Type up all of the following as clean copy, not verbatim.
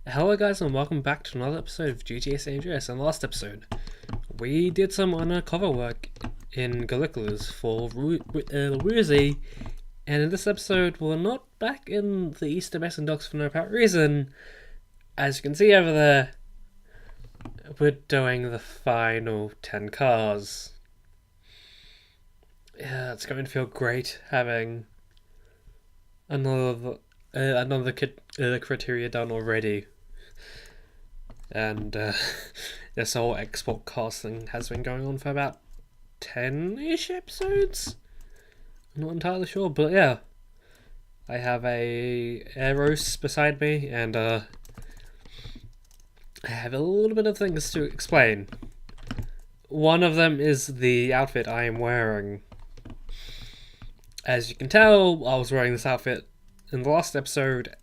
Hello guys and welcome back to another episode of GTA San Andreas. In the last episode, we did some undercover work in Gallipolis for Ruzi, and in this episode we're not back in the Easter Basin docks for no apparent reason. As you can see over there, we're doing the final 10 cars. Yeah, it's going to feel great having another criteria done already. And this whole export cast thing has been going on for about 10-ish episodes? I'm not entirely sure, but yeah. I have a Eros beside me, and I have a little bit of things to explain. One of them is the outfit I am wearing. As you can tell, I was wearing this outfit in the last episode,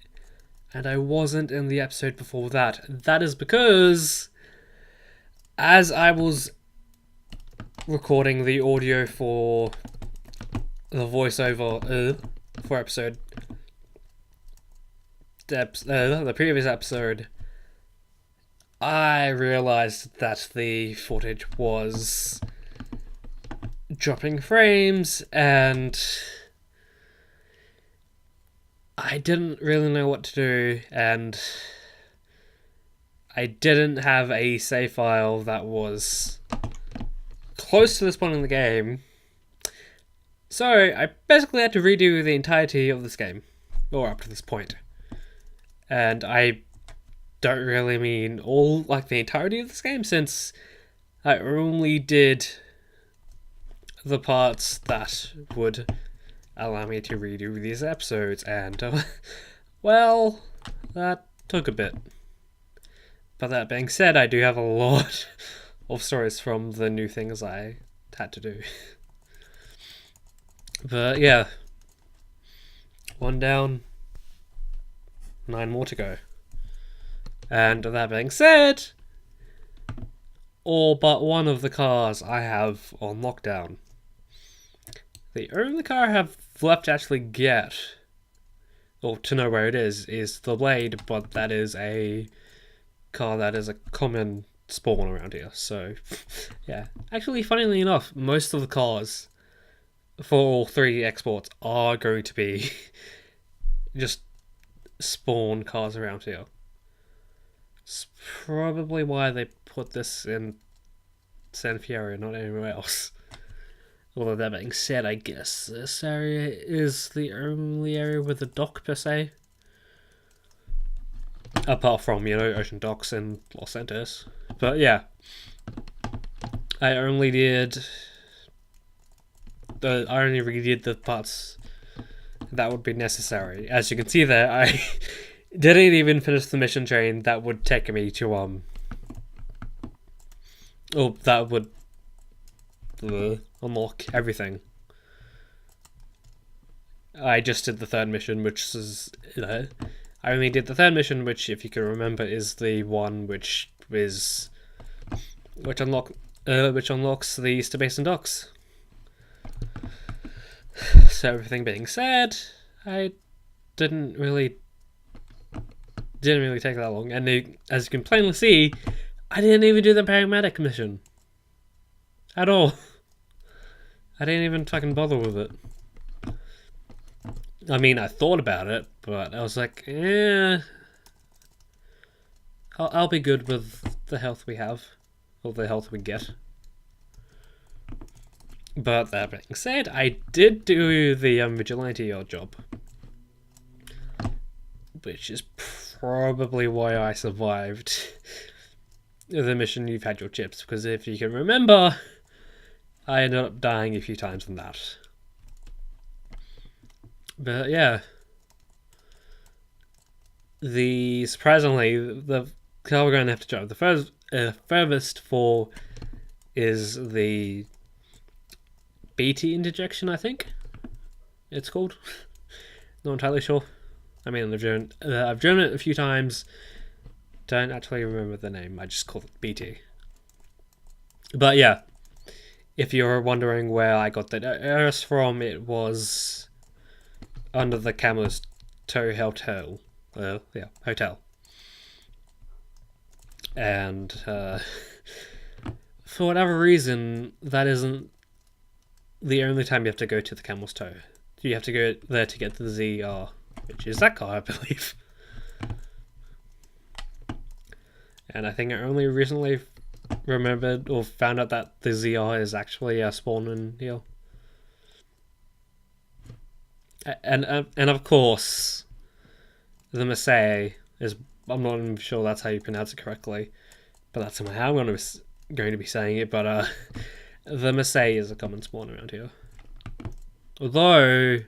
and I wasn't in the episode before that. That is because, as I was recording the audio for the voiceover for the previous episode, I realized that the footage was dropping frames, and I didn't really know what to do, and I didn't have a save file that was close to this point in the game. So I basically had to redo the entirety of this game, or up to this point. And I don't really mean the entirety of this game, since I only did the parts that would allow me to redo these episodes, and well, that took a bit. But that being said, I do have a lot of stories from the new things I had to do. But yeah, 1 down, 9 more to go. And that being said, all but one of the cars I have on lockdown. The only car I have left to actually get, or to know where it is the Blade, but that is a car that is a common spawn around here, so yeah. Actually, funnily enough, most of the cars for all 3 exports are going to be just spawn cars around here. It's probably why they put this in San Fierro, not anywhere else. Although that being said, I guess this area is the only area with a dock per se. Apart from, ocean docks in Los Santos. But yeah. I only redid the parts that would be necessary. As you can see there, I didn't even finish the mission train that would take me to that would unlock everything. I just did the 3rd mission, which is I only did the 3rd mission, which, if you can remember, is the one which unlocks the Easter Basin docks. So everything being said, I didn't really take that long, and as you can plainly see, I didn't even do the paramedic mission at all. I didn't even fucking bother with it. I mean, I thought about it, but I was like, I'll be good with the health we have, or the health we get. But that being said, I did do the vigilante job, which is probably why I survived the mission You've Had Your Chips, because if you can remember, I ended up dying a few times in that. But yeah, surprisingly, the car we're going to have to drive the furthest for is the BT interjection, I think it's called. Not entirely sure. I mean, I've driven it a few times. Don't actually remember the name. I just call it BT. But yeah, if you're wondering where I got the Eris from, it was under the Camus Toe Hotel. Hotel. and for whatever reason, that isn't the only time you have to go to the Camel's Toe. You have to go there to get the ZR, which is that car, I believe. And I think I only recently remembered or found out that the ZR is actually a spawn in here. And of course, the Messiah is, I'm not even sure that's how you pronounce it correctly, but that's how I'm going to be saying it, but the Messiah is a common spawn around here. Although,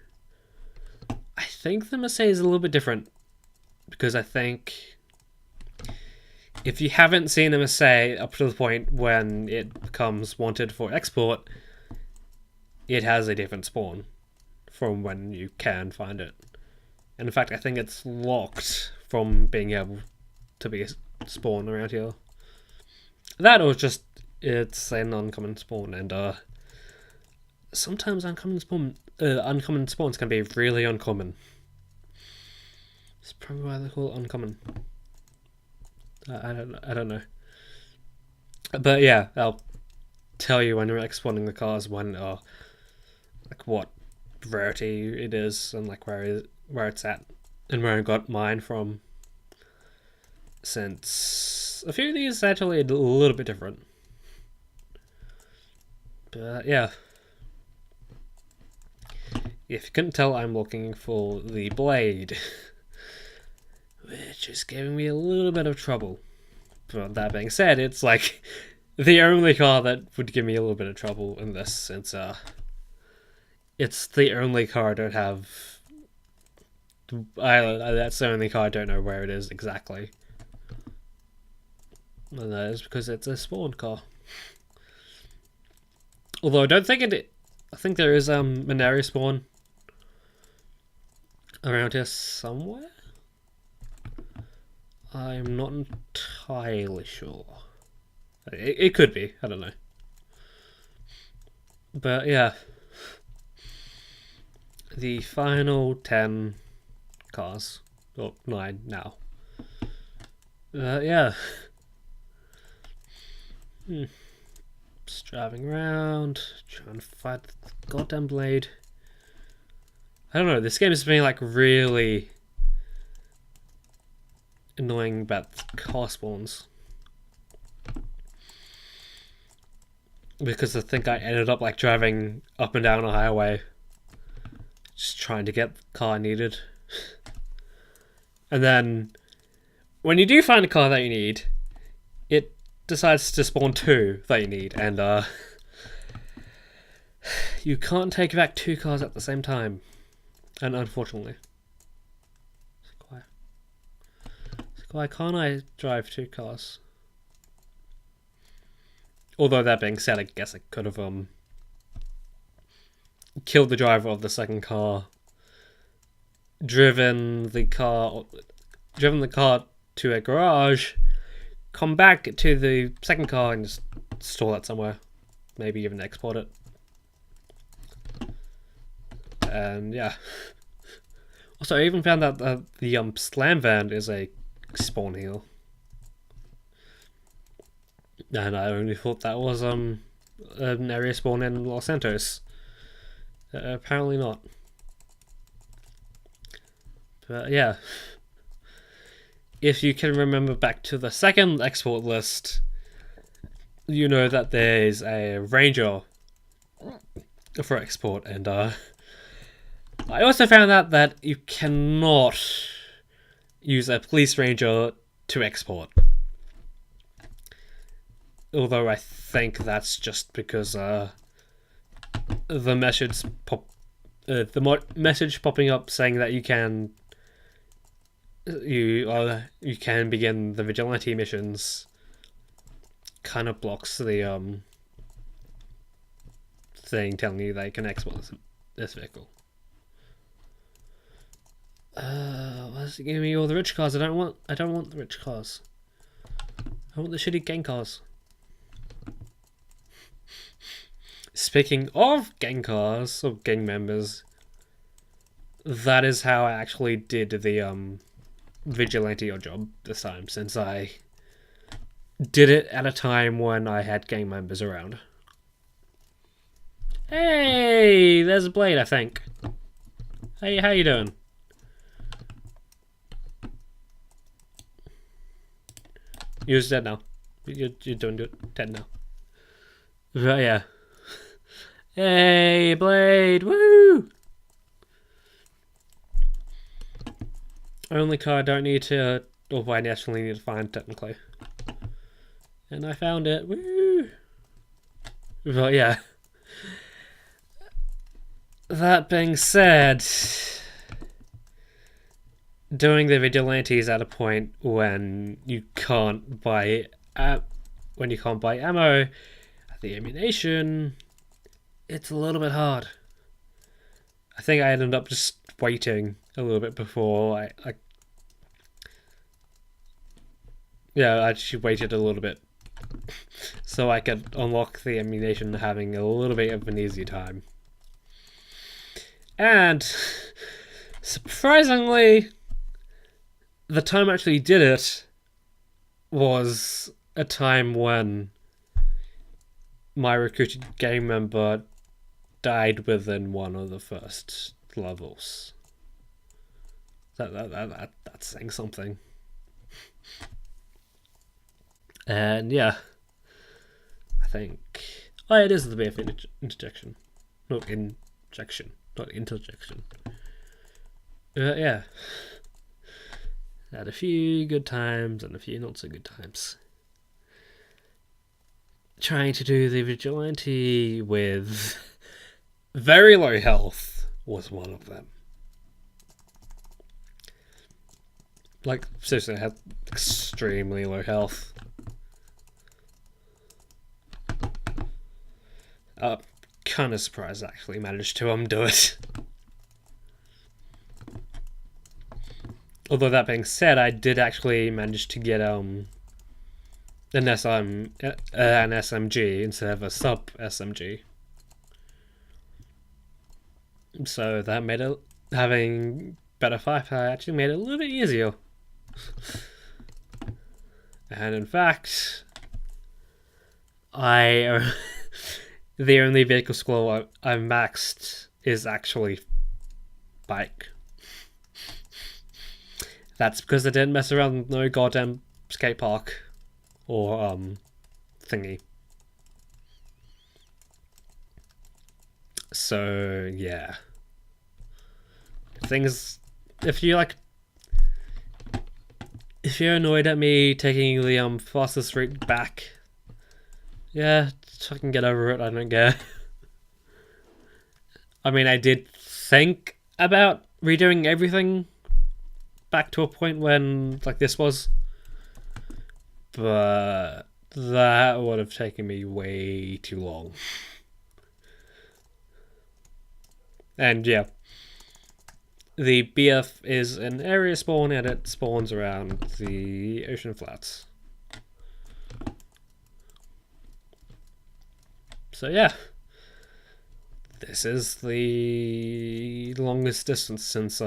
I think the Messiah is a little bit different, because I think if you haven't seen a Messiah up to the point when it becomes wanted for export, it has a different spawn from when you can find it. And in fact, I think it's locked from being able to be a spawn around here. That or just it's an uncommon spawn, and sometimes uncommon spawns can be really uncommon. It's probably why they call it uncommon. I don't know. But yeah, I'll tell you when you're spawning the cars when like what rarity it is and like where it's at and where I got mine from. Since a few of these are actually a little bit different. But yeah. If you couldn't tell, I'm looking for the Blade, which is giving me a little bit of trouble. But that being said, it's like the only car that would give me a little bit of trouble in this, since it's the only car I don't have. That's the only car I don't know where it is exactly. And that is because it's a spawn car. Although I don't think I think there is an area spawn around here somewhere. I'm not entirely sure. It could be. I don't know. But yeah, the final 10 cars, or 9 now. Yeah. Just driving around, trying to fight the goddamn Blade. I don't know, this game is being like really annoying about car spawns. Because I think I ended up like driving up and down a highway just trying to get the car I needed. And then when you do find a car that you need, it decides to spawn 2 that you need, and you can't take back 2 cars at the same time. And unfortunately, why can't I drive 2 cars? Although that being said, I guess I could have killed the driver of the second car, driven the car to a garage, come back to the second car and just store it somewhere, maybe even export it. And yeah. Also, I even found out that the slam van is a spawn here. And I only thought that was an area spawn in Los Santos. Apparently not. But yeah. If you can remember back to the second export list, you know that there's a Ranger for export, and I also found out that you cannot use a police ranger to export. Although I think that's just because the message popping up saying that you can begin the vigilante missions kind of blocks the thing telling you they can export this vehicle. Why is it giving me all the rich cars? I don't want the rich cars. I want the shitty gang cars. Speaking of gang cars, or gang members, that is how I actually did the vigilante job this time, since I did it at a time when I had gang members around. Hey, there's a blade, I think. Hey, how you doing? You're dead now. You're doing good. Dead now. But yeah. Hey, blade! Woo! Only card I don't need to, or I actually need to find technically. And I found it. Woo! But yeah. That being said, doing the vigilantes at a point when you can't buy ammo, the ammunition, it's a little bit hard. I think I ended up just waiting a little bit before I actually waited a little bit so I could unlock the ammunition, having a little bit of an easy time. And surprisingly, the time I actually did it was a time when my recruited gang member died within one of the first levels. That's saying something. And yeah, I think it is the BF interjection, not injection, not interjection. Yeah, had a few good times and a few not so good times. Trying to do the vigilante with very low health was one of them. Like, seriously, I had extremely low health. Kind of surprised I actually managed to undo it. Although that being said, I did actually manage to get an SMG instead of a sub SMG. So that made it, having better firepower actually made it a little bit easier. And in fact, the only vehicle score I maxed is actually bike. That's because I didn't mess around with no goddamn skate park or thingy. So yeah, if you're annoyed at me taking the fastest route back, yeah, I can get over it. I don't care. I mean, I did think about redoing everything back to a point when like this was, but that would have taken me way too long. And yeah, the BF is an area spawn and it spawns around the ocean flats. So yeah, this is the longest distance since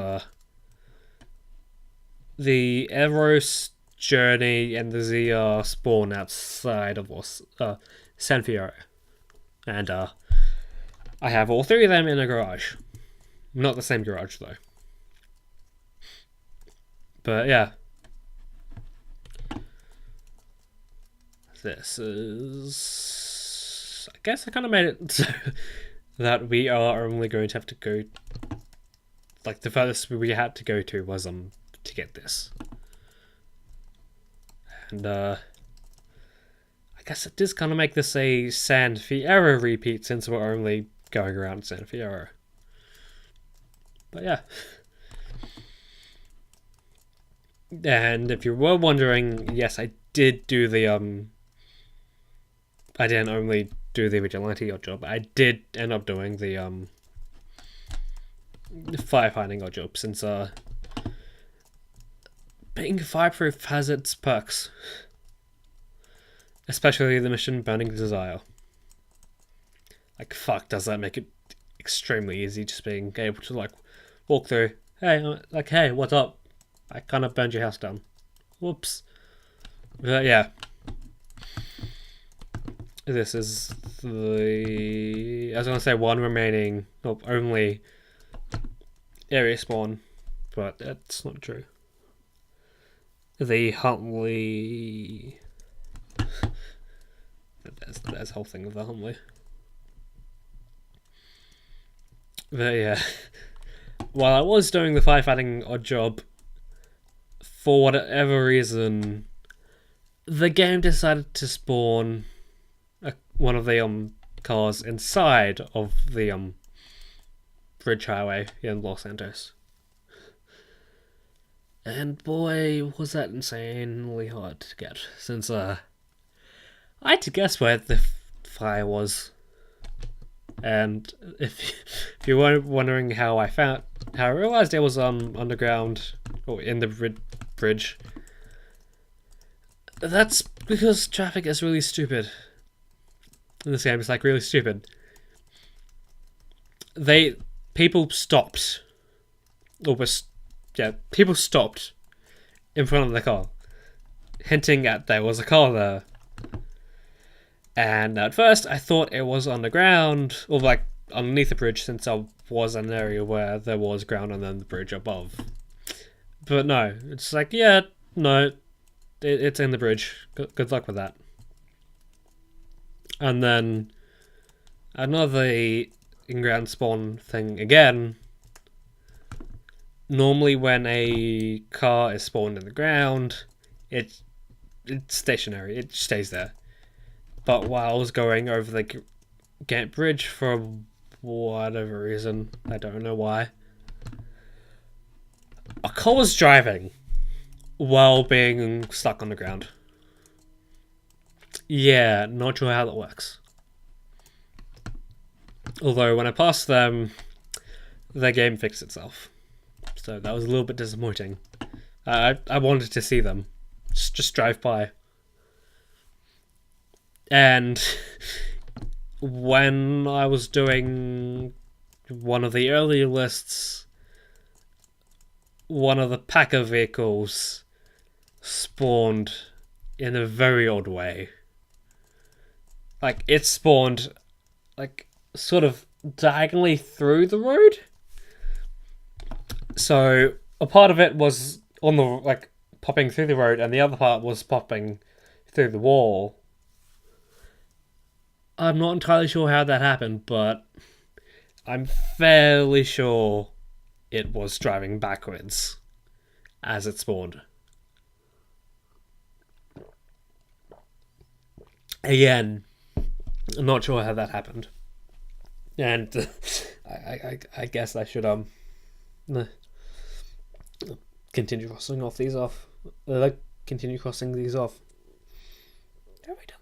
the Everos journey and the ZR spawn outside of San Fierro. And I have all three of them in a garage. Not the same garage though. But yeah. This is... I guess I kind of made it so that we are only going to have to go... Like, the furthest we had to go to was to get this. And I guess it does kind of make this a San Fierro repeat since we're only going around San Fierro. But yeah. And if you were wondering, yes, I did do the I didn't only do the vigilante odd job. I did end up doing the firefighting odd job since being fireproof has its perks. Especially the mission Burning Desire. Like, fuck, does that make it extremely easy just being able to, like, walk through. Hey, hey, what's up? I kind of burned your house down. Whoops. But yeah. this is I was gonna say one remaining, only area spawn, but that's not true. The Huntley. There's the whole thing of the Huntley. But yeah, while I was doing the firefighting odd job, for whatever reason, the game decided to spawn one of the cars inside of the bridge highway in Los Santos. And boy, was that insanely hard to get, since I had to guess where the fire was. And if you were wondering how I realized it was underground or in the bridge, that's because traffic is really stupid. In this game, it's like really stupid. People stopped in front of the car, hinting at there was a car there. And at first, I thought it was underground, or like underneath the bridge, since I was in an area where there was ground and then the bridge above. But no, it's like, yeah, no, it's in the bridge. Good luck with that. And then another in-ground spawn thing again. Normally, when a car is spawned in the ground, it's stationary. It stays there. But while I was going over the Gant Bridge for whatever reason, I don't know why, a car was driving while being stuck on the ground. Yeah, not sure how that works. Although when I passed them, the game fixed itself. So that was a little bit disappointing. I wanted to see them. Just drive by. And when I was doing one of the earlier lists, one of the Packer vehicles spawned in a very odd way. Like, it spawned, like, sort of diagonally through the road. So, a part of it was on the, like, popping through the road, and the other part was popping through the wall. I'm not entirely sure how that happened, but I'm fairly sure it was driving backwards as it spawned. Again, I'm not sure how that happened. And I guess I should continue crossing these off. Continue crossing these off. Have we done?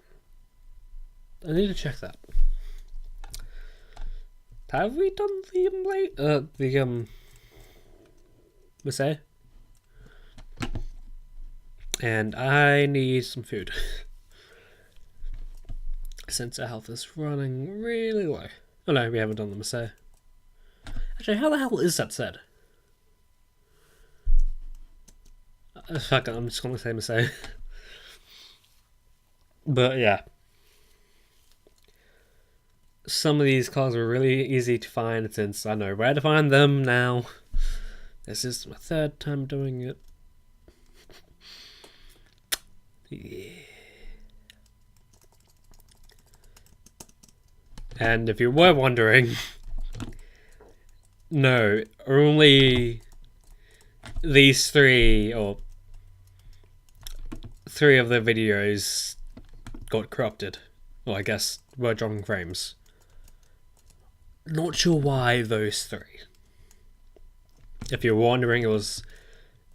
I need to check that. Have we done the Marseille? And I need some food. Since our health is running really low. Oh no, we haven't done the Marseille. Actually, how the hell is that said? Fuck it, I'm just gonna say Marseille. But yeah. Some of these cars are really easy to find since I know where to find them now. This is my third time doing it. Yeah. And if you were wondering, no, only these three of the videos got corrupted. Well, I guess were dropping frames. Not sure why those three. If you're wondering, it was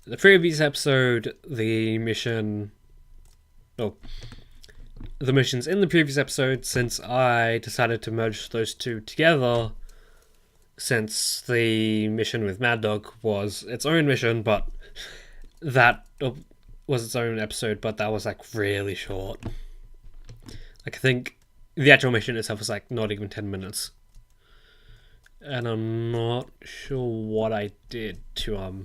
the previous episode, the mission. Well, the missions in the previous episode, since I decided to merge those two together, since the mission with Mad Dog was its own mission, but that was its own episode, but that was like really short. Like, I think the actual mission itself was like not even 10 minutes. And I'm not sure what I did to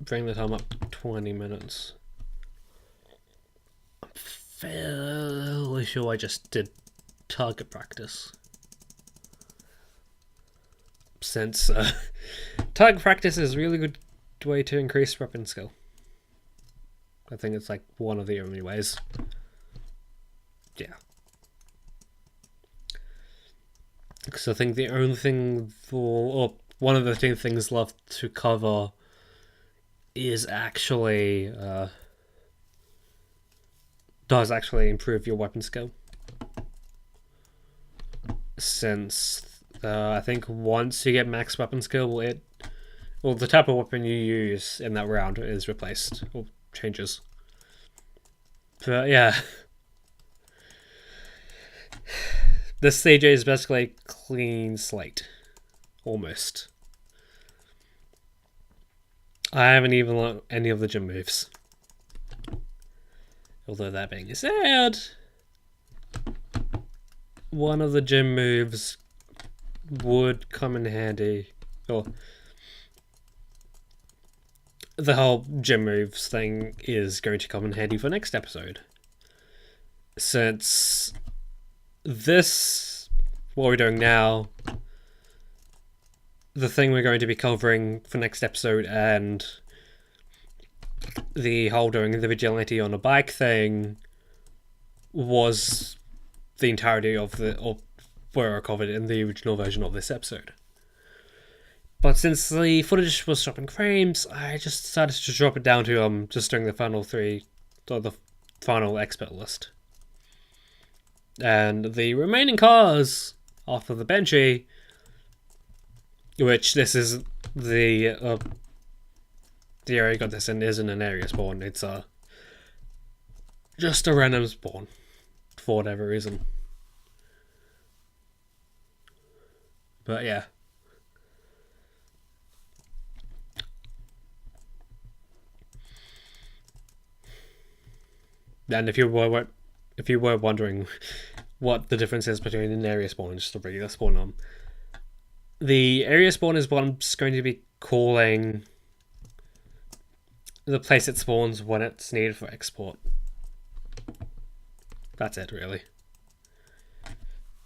bring the time up to 20 minutes. I'm fairly sure I just did target practice. Since target practice is a really good way to increase weapon skill. I think it's like one of the only ways. Yeah. Because I think the only thing or one of the two things left to cover is actually does actually improve your weapon skill. Since I think once you get max weapon skill, the type of weapon you use in that round is replaced or changes. But yeah, this CJ is basically a clean slate, almost. I haven't even learned any of the gym moves. Although that being said, one of the gym moves would come in handy. Or the whole gym moves thing is going to come in handy for next episode. Since this, what we're doing now, the thing we're going to be covering for next episode, and the whole doing the vigilante on a bike thing was the entirety of were covered in the original version of this episode. But since the footage was dropping frames, I just decided to drop it down to just doing the final three, or the final expert list. And the remaining cars after the Benchy, which this is the area I got this in isn't an area spawn, it's just a random spawn for whatever reason. But yeah. And if you were wondering what the difference is between an area spawn and just a regular spawn, the area spawn is what I'm just going to be calling the place it spawns when it's needed for export. That's it, really.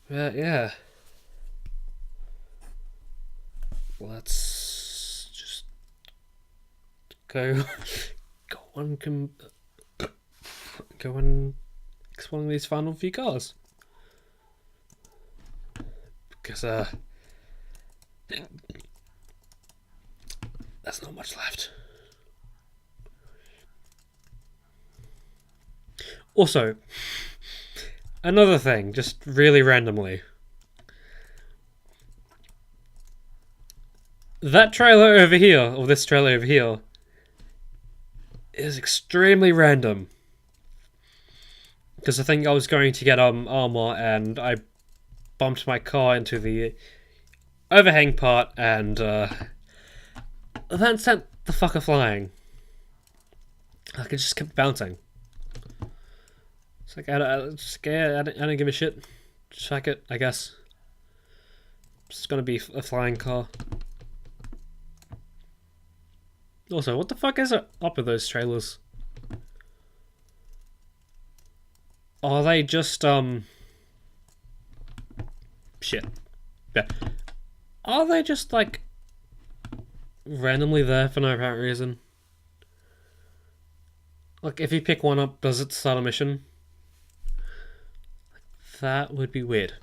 But yeah. Let's just go on exploring these final few cars. Because there's not much left. Also, another thing, just really randomly. That trailer over here, or this trailer over here, is extremely random. Because I think I was going to get armor and I bumped my car into the overhang part and then sent the fucker flying. Like it just kept bouncing. It's like I don't give a shit. Just fuck it, I guess. It's gonna be a flying car. Also, what the fuck is up with those trailers? Are they just shit. Yeah. Are they just like randomly there for no apparent reason? Like if you pick one up, does it start a mission? That would be weird.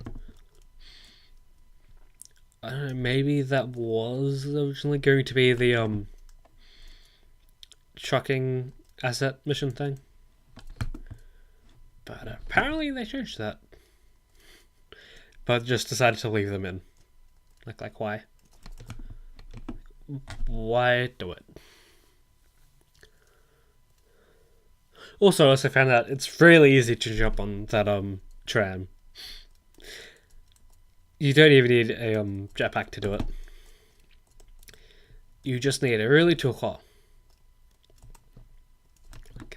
I don't know, maybe that was originally going to be the trucking asset mission thing. But apparently they changed that. But just decided to leave them in. Like why? Why do it? Also, I found out it's really easy to jump on that tram. You don't even need a jetpack to do it. You just need a really tall car.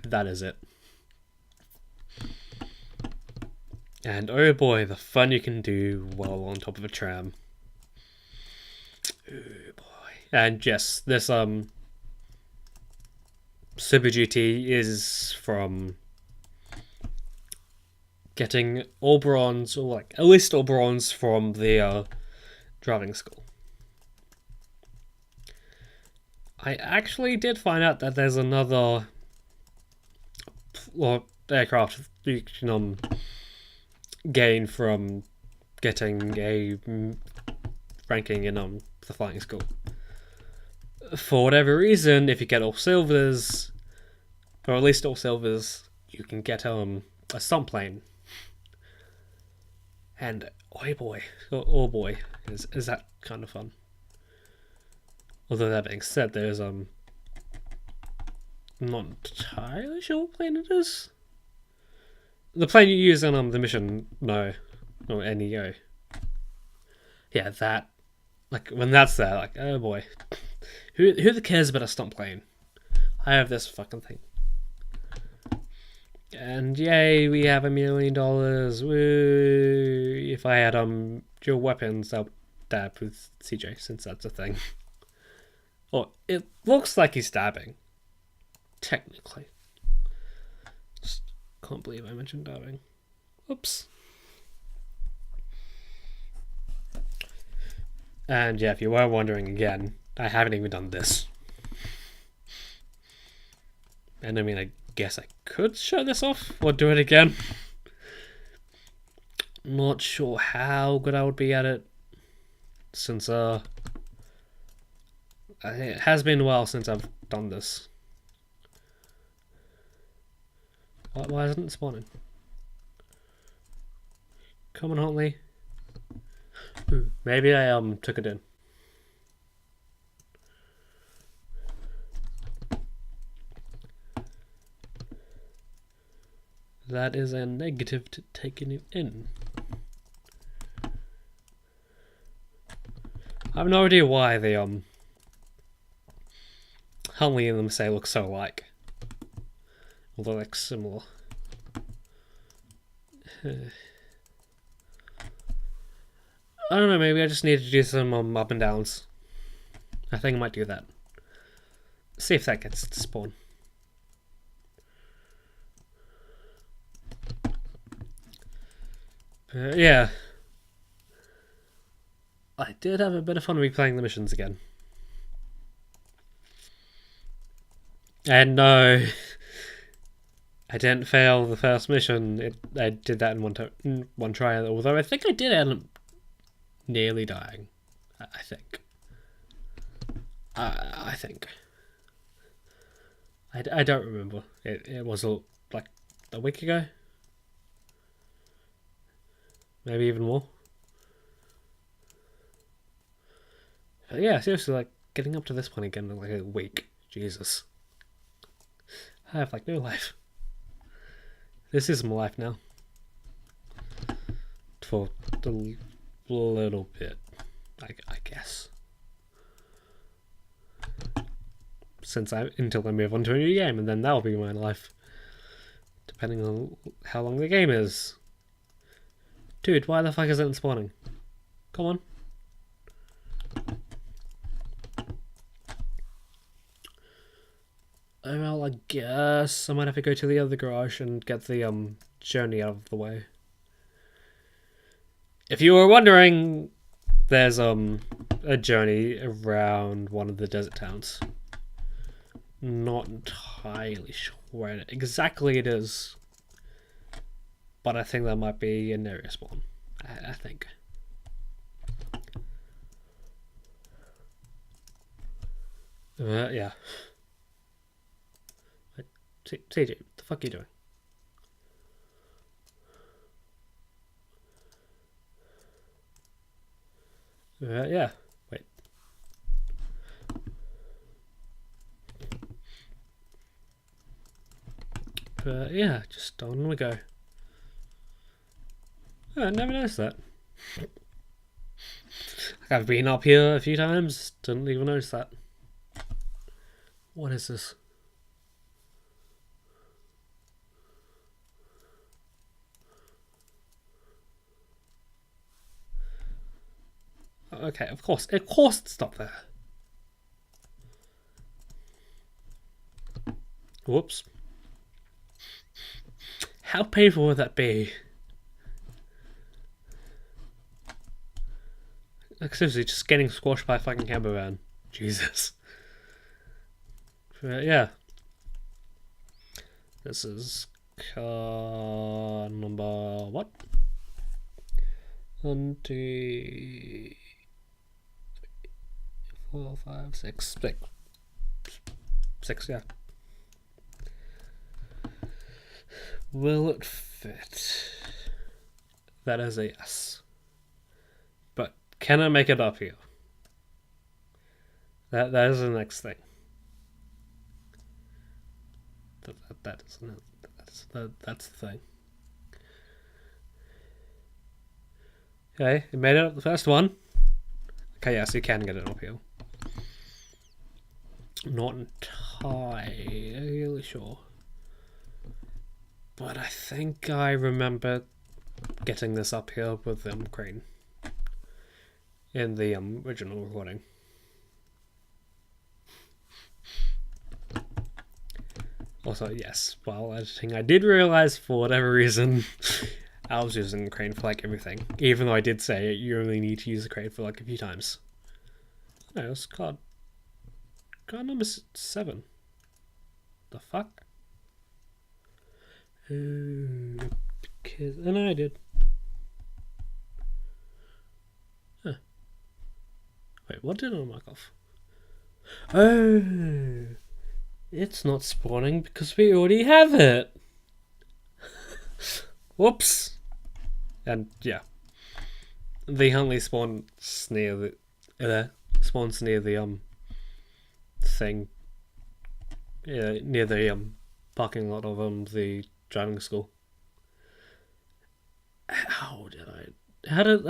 That is it. And oh boy, the fun you can do while on top of a tram. Oh boy. And yes, this Super GT is from getting all bronze, or like at least all bronze from the driving school. I actually did find out that there's another aircraft you can gain from getting a ranking in the flying school. For whatever reason, if you get all silvers, or at least all silvers, you can get a stunt plane. And oh boy, is that kind of fun. Although that being said, there's not entirely sure what plane it is. The plane you use on the mission, no, NEO. Yeah, that, like when that's there, like oh boy, who cares about a stunt plane? I have this fucking thing. And yay, we have $1 million. Woo! If I had dual weapons, I would dab with CJ, since that's a thing. Or it looks like he's dabbing. Technically. Just can't believe I mentioned dabbing. Oops. And yeah, if you were wondering again, I haven't even done this. And I mean, I guess I could show this off or do it again. Not sure how good I would be at it, since it has been a while since I've done this. Why isn't it spawning? Come on, Huntley. Ooh, maybe I took it in. That is a negative to taking it in. I have no idea why they Huntley and them say look so alike. Although like similar. I don't know, maybe I just need to do some up and downs. I think I might do that. See if that gets to spawn. Yeah. I did have a bit of fun replaying the missions again. And no, I didn't fail the first mission. I did that in one try, although I think I did end up nearly dying. I think. I think. I don't remember. It was like a week ago. Maybe even more. But yeah, seriously, like getting up to this point again in like a week. Jesus. I have like no life. This is my life now. For a little bit, I guess. Until I move on to a new game, and then that'll be my life. Depending on how long the game is. Dude, why the fuck isn't it spawning? Come on. Oh, well, I guess I might have to go to the other garage and get the journey out of the way. If you were wondering, there's a journey around one of the desert towns. Not entirely sure where exactly it is, but I think that might be an area spawn. I think. Yeah. CJ, what the fuck are you doing? Yeah. Wait. Yeah, just on we go. Oh, I never noticed that. I've been up here a few times, didn't even notice that. What is this? Okay, of course it's stopped there. Whoops. How painful would that be Like, seriously, just getting squashed by a fucking camper van. Jesus. But yeah. This is car number what? 1, 2, 3, 4, 5, 6. 6, yeah. Will it fit? That is a yes. But can I make it up here? That is the next thing. That's the thing. Okay, it made it up the first one. Okay, yes, you can get it uphill. Not entirely sure. But I think I remember getting this uphill with crane in the original recording. Also, yes, while editing, I did realise for whatever reason I was using the crane for like everything, even though I did say you only need to use the crane for like a few times. No, it's card number 7. The fuck? Because no, I did. Huh. Wait, what did I mark off? Oh, it's not spawning because we already have it. Whoops. And yeah, the Huntley spawns near the thing. Yeah, near the parking lot of the driving school. How the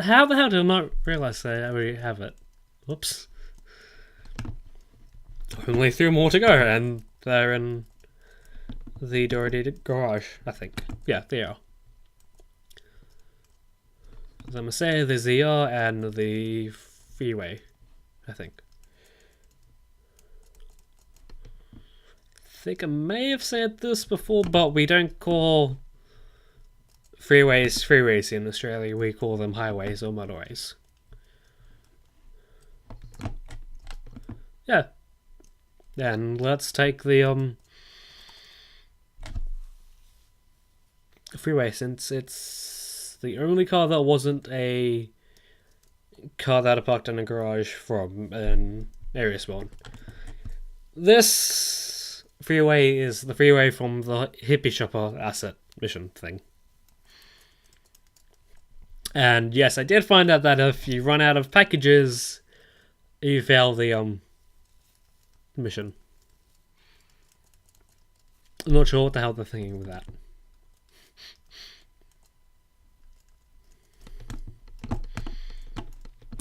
hell did I not realise I already have it? Whoops. Only 3 more to go, and they're in the Doherty garage, I think. Yeah, they are. As I'm gonna say, the ZR and the freeway, I think. I think I may have said this before, but we don't call freeways in Australia. We call them highways or motorways. Yeah. And let's take the freeway, since it's the only car that wasn't a car that I parked in a garage from an area spawn. This freeway is the freeway from the hippie shopper asset mission thing. And yes, I did find out that if you run out of packages, you fail the mission. I'm not sure what the hell they're thinking with that.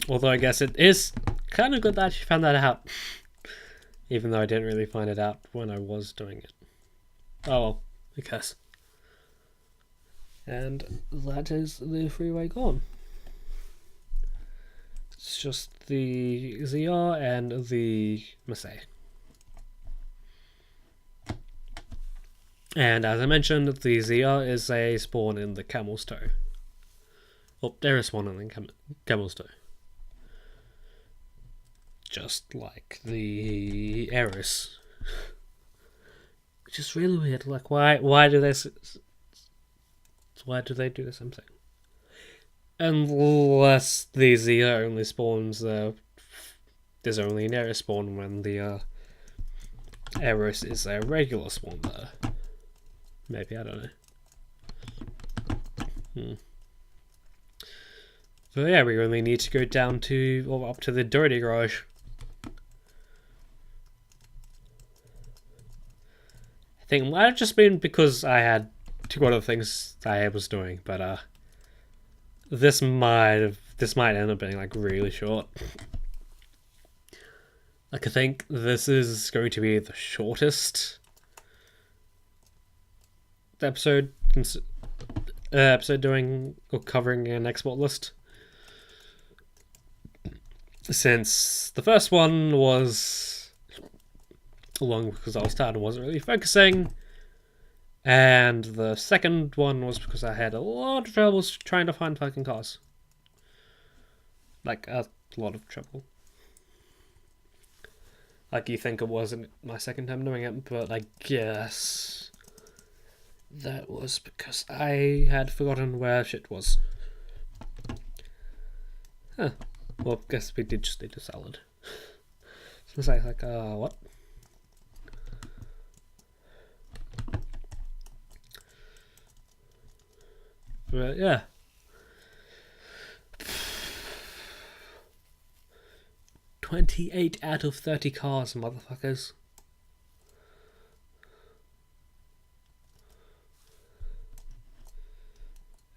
Although I guess it is kind of good that she found that out. Even though I didn't really find it out when I was doing it. Oh well, I guess. And that is the freeway gone. It's just the ZR and the Massey. And as I mentioned, the ZR is a spawn in the Camel's Toe. Well, there is one in the Camel's Toe. Just like the Eris. Which is really weird. Like, why do they do the same thing? Unless the ZR only spawns there's only an Eris spawn when the Eris is a regular spawn there. Maybe, I don't know. But yeah, we only need to go down to, or up to the Doherty garage. I think it might have just been because I had 2 other things I was doing, but this might end up being like really short. Like, I think this is going to be the shortest episode doing or covering an export list, since the first one was long because I was tired and wasn't really focusing, and the second one was because I had a lot of troubles trying to find fucking cars. Like a lot of trouble. Like, you think it wasn't my second time doing it, but I guess that was because I had forgotten where shit was. Huh. Well, I guess we did just need a salad. So I was like, what? But yeah. $28 out of 30 cars, motherfuckers.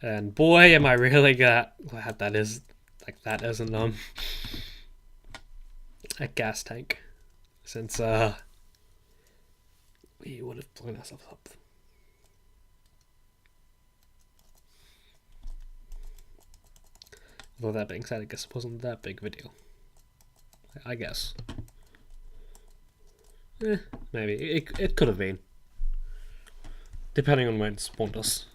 And boy, am I really glad that is, like, that isn't a gas tank, since we would have blown ourselves up. Although that being said, I guess it wasn't that big of a deal. I guess. Maybe. It could have been. Depending on when it spawned us.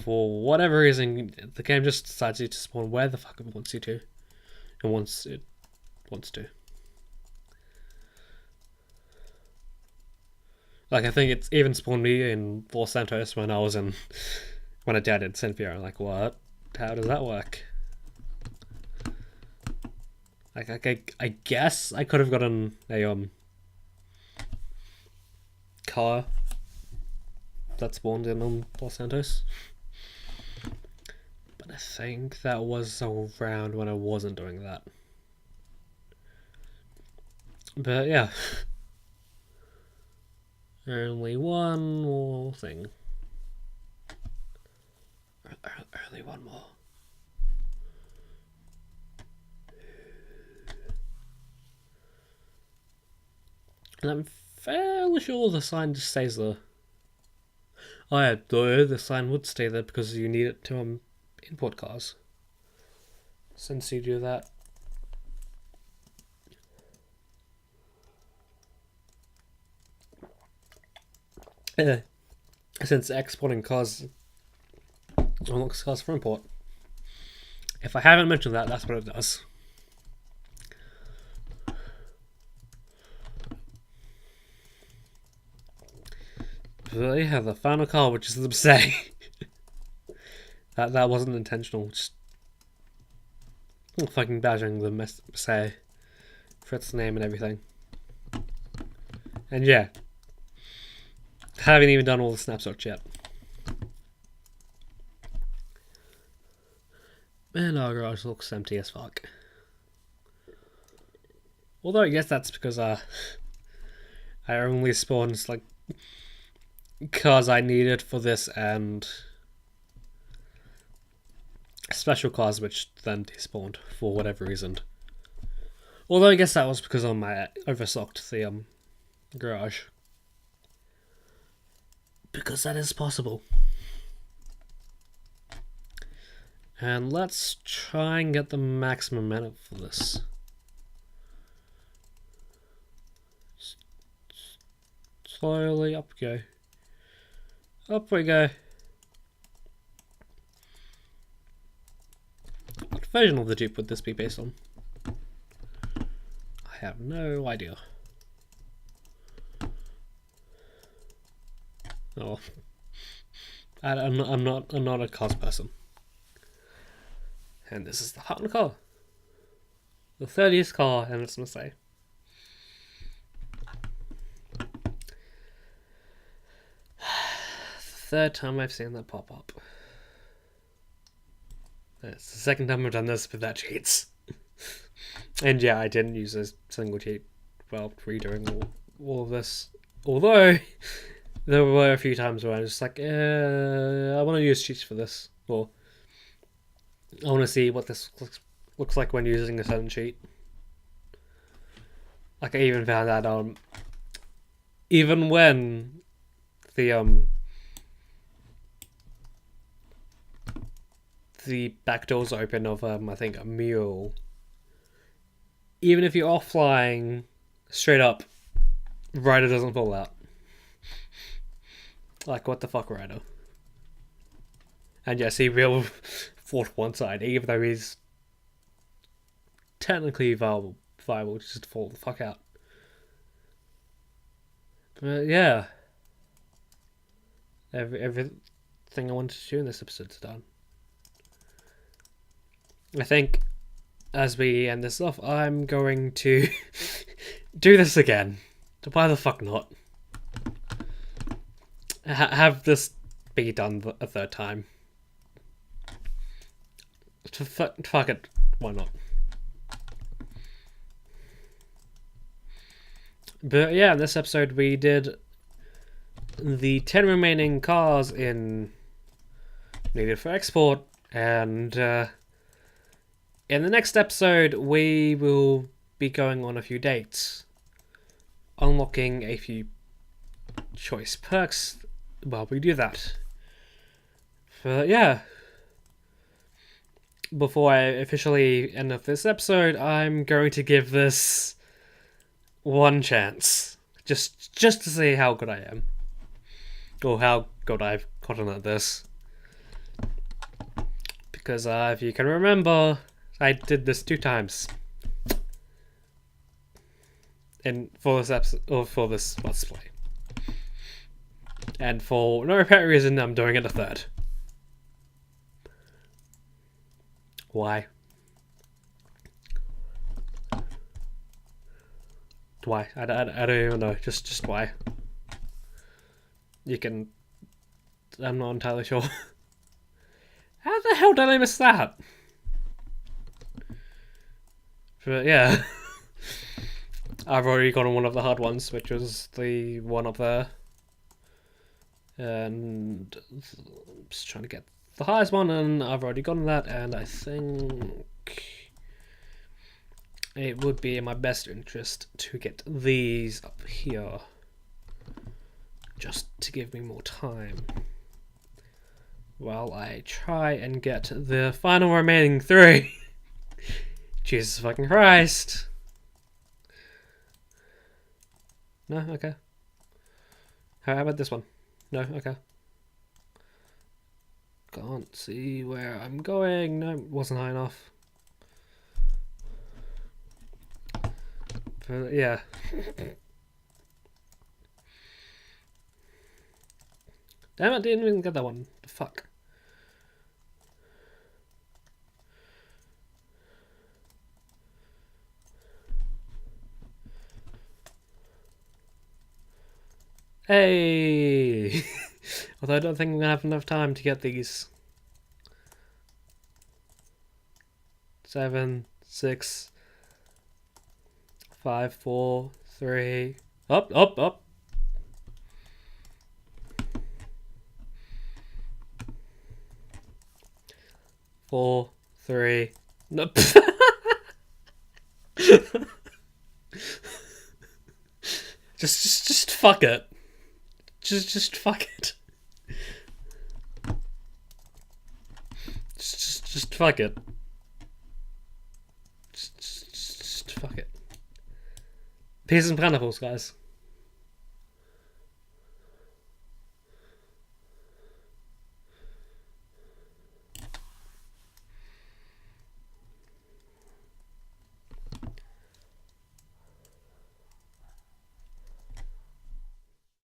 For whatever reason, the game just decides you to spawn where the fuck it wants you to. And once it wants to. Like, I think it's even spawned me in Los Santos when I died in San Fierro. I'm like, what? How does that work? Like, I guess I could have gotten a car that spawned in Los Santos, but I think that was around when I wasn't doing that. But yeah, only one more thing. Only one more. And I'm fairly sure the sign just stays there. Oh yeah, the sign would stay there because you need it to import cars. Since you do that. Since exporting cars unlocks cars for import. If I haven't mentioned that, that's what it does. But yeah, the final car, which is the Say. that wasn't intentional. Just fucking badgering the Say for its name and everything. And yeah, haven't even done all the snapshots yet. Man, our garage looks empty as fuck. Although I guess that's because I only spawned like cars I needed for this and special cars which then despawned for whatever reason. Although I guess that was because I overstocked the garage. Because that is possible. And let's try and get the maximum amount for this. Slowly up we go. Up we go. What version of the Duke would this be based on? I have no idea. Oh, I'm not a cars person. And this is the final car, the 30th car, and it's gonna say. Third time I've seen that pop up. It's the second time I've done this with that cheats. And yeah, I didn't use a single cheat while redoing all of this. Although, there were a few times where I was just like, I want to use cheats for this. Or, I want to see what this looks like when using a certain cheat. Like, I even found out, even when the back doors open of I think a mule. Even if you're offline, straight up, Ryder doesn't fall out. Like, what the fuck, Ryder? And yes, he will fall to one side, even though he's technically viable, just to fall the fuck out. But yeah, everything I wanted to do in this episode's done. I think as we end this off, I'm going to do this again. Why the fuck not? Have this be done a third time. Fuck it, why not? But yeah, in this episode we did the 10 remaining cars needed for export, and in the next episode we will be going on a few dates, unlocking a few choice perks while we do that. But yeah, before I officially end up this episode, I'm going to give this one chance, just to see how good I am, or how good I've gotten at this. Because if you can remember, I did this 2 times, and for this episode, or for this Let's Play, and for no apparent reason, I'm doing it a third. Why? Why? I don't even know. Just why? You can... I'm not entirely sure. How the hell did I miss that? But yeah. I've already gotten one of the hard ones, which was the one up there. And I'm just trying to get the highest one, and I've already gotten that, and I think it would be in my best interest to get these up here, just to give me more time while I try and get the final remaining 3. Jesus fucking Christ. No? Okay. How about this one? No? Okay. Can't see where I'm going. No, it wasn't high enough. But yeah. Damn it, I didn't even get that one. The fuck. Hey! Although I don't think I'm going to have enough time to get these. 7, 6, 5, 4, 3. Up. 4, 3. No. Just fuck it. Just fuck it. Just fuck it. Just fuck it. Peas and pineapples, guys.